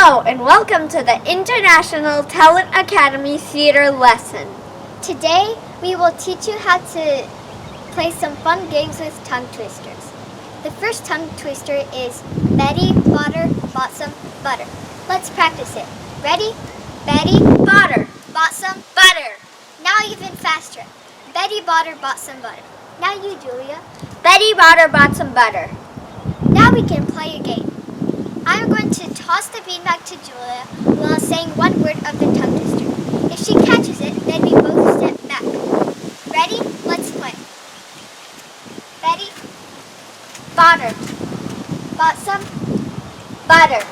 Hello and welcome to the International Talent Academy Theater lesson. Today we will teach you how to play some fun games with tongue twisters. The first tongue twister is Betty Botter bought some butter. Let's practice it. Ready? Betty Botter bought some butter. Now even faster. Betty Botter bought some butter. Now you, Julia. Betty Botter bought some butter. Now we can play a game. I'm going to toss the beanbag to Julia while saying one word of the tongue twister. If she catches it, then we both step back. Ready? Let's play. Betty Botter bought some butter.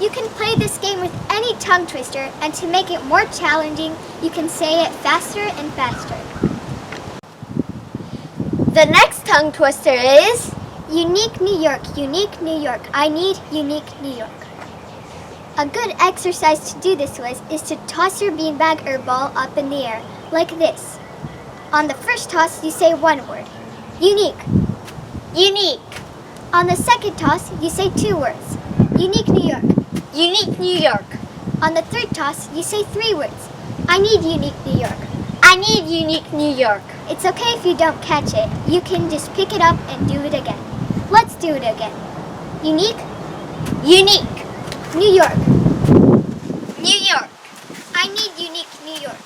You can play this game with any tongue twister, and to make it more challenging, you can say it faster and faster. The next tongue twister is Unique New York, unique New York. I need unique New York. A good exercise to do this with is to toss your beanbag or ball up in the air, like this. On the first toss, you say one word. Unique. unique, On the second toss, you say two words. Unique New York. unique New York. On the third toss, you say three words. I need unique New York. I need unique New York. It's okay if you don't catch it. You can just pick it up and do it again. Let's do it again. Unique Unique New York. New York. I need unique New York.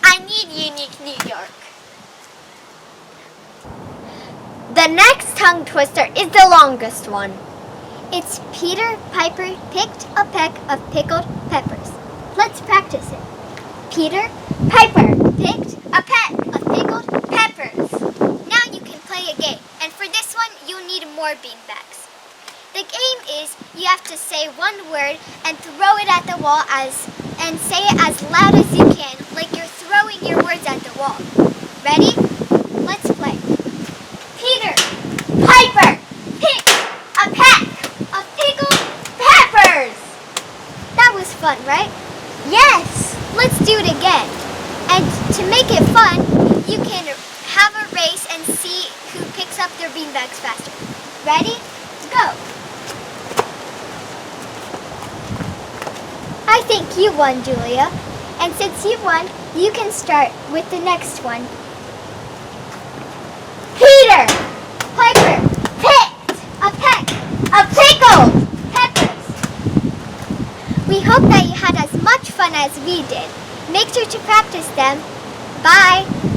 I need unique New York. The next tongue twister is the longest one. It's Peter Piper picked a peck of pickled peppers. Let's practice it. Peter Piper picked a peck a pickled. peppers. Now you can play a game, and for this one, you need more beanbags. The game is you have to say one word and throw it at the wall and say it as loud as you can, like you're throwing your words at the wall. Ready? Let's play. Peter Piper picked a peck of pickled. peppers. That was fun, right? Yes. Let's do it again. And to make it fun, you can have a race and see who picks up their beanbags faster. Ready? Go! I think you won, Julia. And since you won, you can start with the next one. Peter Piper picked a peck a pickled. peppers. We hope that you had as much fun as we did. Make sure to practice them. Bye!